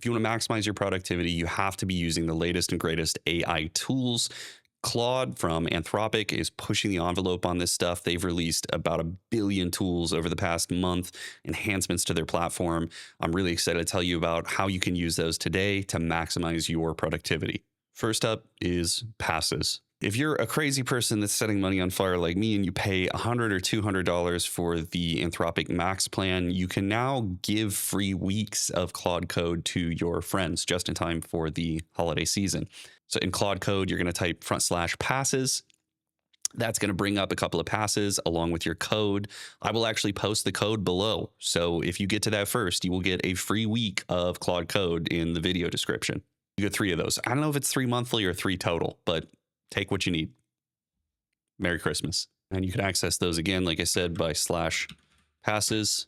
If you want to maximize your productivity, you have to be using the latest and greatest AI tools. Claude from Anthropic is pushing the envelope on this stuff. They've released about 1 billion tools over the past month, enhancements to their platform. I'm really excited to tell you about how you can use those today to maximize your productivity. First up is passes. If you're a crazy person that's setting money on fire like me and you pay $100 or $200 for the Anthropic Max plan, you can now give free weeks of Claude Code to your friends just in time for the holiday season. So in Claude Code, you're going to type /passes. That's going to bring up a couple of passes along with your code. I will actually post the code below. So if you get to that first, you will get a free week of Claude Code in the video description. You get 3 of those. I don't know if it's 3 monthly or 3 total, but take what you need. Merry Christmas. And you can access those again, like I said, by /passes.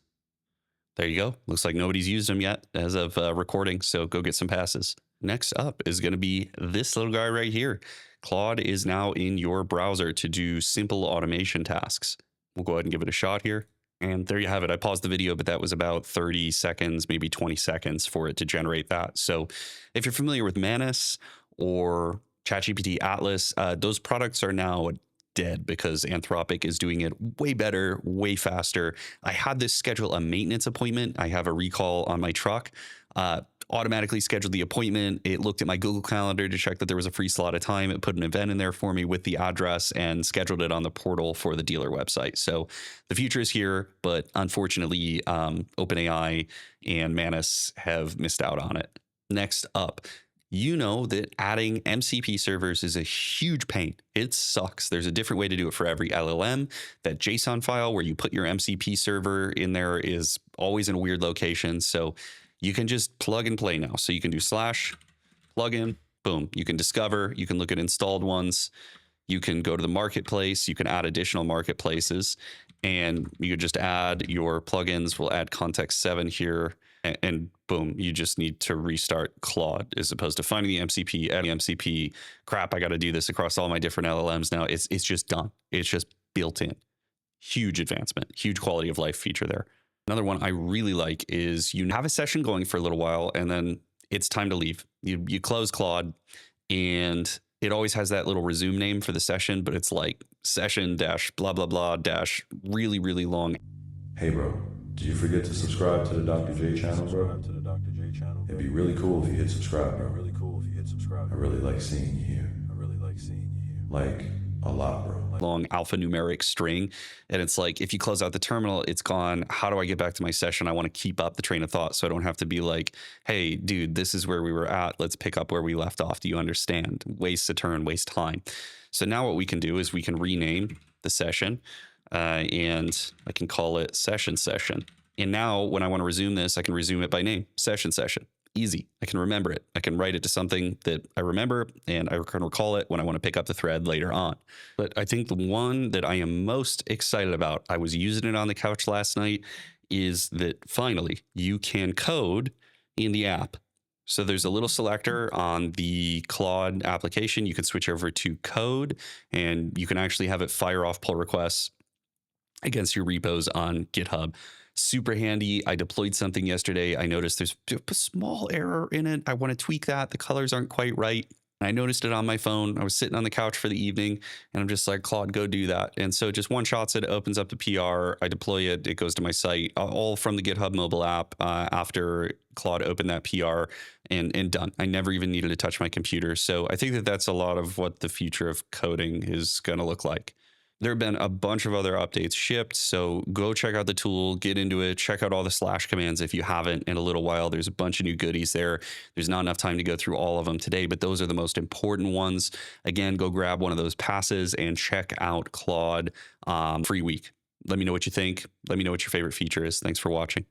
There you go. Looks like nobody's used them yet as of recording, so go get some passes. Next up is going to be this little guy right here. Claude is now in your browser to do simple automation tasks. We'll go ahead and give it a shot here. And there you have it. I paused the video, but that was about 30 seconds, maybe 20 seconds for it to generate that. So if you're familiar with Manus or ChatGPT Atlas, those products are now dead because Anthropic is doing it way better, way faster. I had this schedule a maintenance appointment. I have a recall on my truck. Automatically scheduled the appointment. It looked at my Google Calendar to check that there was a free slot of time. It put an event in there for me with the address and scheduled it on the portal for the dealer website. So the future is here, but unfortunately, OpenAI and Manus have missed out on it. Next up, you know that adding MCP servers is a huge pain. It sucks. There's a different way to do it for every LLM. That JSON file where you put your MCP server in there is always in a weird location. So you can just plug and play now. So you can do /plugin, boom. You can discover, you can look at installed ones. You can go to the marketplace. You can add additional marketplaces and you could just add your plugins. We'll add context 7 here. And boom, you just need to restart Claude as opposed to finding the MCP, adding MCP. Crap, I got to do this across all my different LLMs now. It's just done. It's just built in. Huge advancement, huge quality of life feature there. Another one I really like is you have a session going for a little while and then it's time to leave. You close Claude and it always has that little resume name for the session, but it's like session dash blah, blah, blah dash really, really long. Hey, bro. Did you forget to subscribe to the Dr. J channel, bro? It'd be really cool if you hit subscribe, bro. I really like seeing you here. Like, a lot, bro. Long alphanumeric string. And it's like, if you close out the terminal, it's gone. How do I get back to my session? I want to keep up the train of thought so I don't have to be like, hey, dude, this is where we were at. Let's pick up where we left off. Do you understand? Waste a turn, waste time. So now what we can do is we can rename the session. And I can call it session. And now when I want to resume this, I can resume it by name, session. Easy. I can remember it. I can write it to something that I remember and I can recall it when I want to pick up the thread later on. But I think the one that I am most excited about, I was using it on the couch last night, is that finally you can code in the app. So there's a little selector on the Claude application. You can switch over to code and you can actually have it fire off pull requests against your repos on GitHub. Super handy. I deployed something yesterday. I noticed there's a small error in it. I want to tweak that. The colors aren't quite right. I noticed it on my phone. I was sitting on the couch for the evening and I'm just like, Claude, go do that. And so just one shots it, opens up the PR. I deploy it. It goes to my site, all from the GitHub mobile app after Claude opened that PR and done. I never even needed to touch my computer. So I think that that's a lot of what the future of coding is going to look like. There have been a bunch of other updates shipped, so go check out the tool, get into it, check out all the / commands if you haven't in a little while. There's a bunch of new goodies there. There's not enough time to go through all of them today, but those are the most important ones. Again, go grab one of those passes and check out Claude free week. Let me know what you think. Let me know what your favorite feature is. Thanks for watching.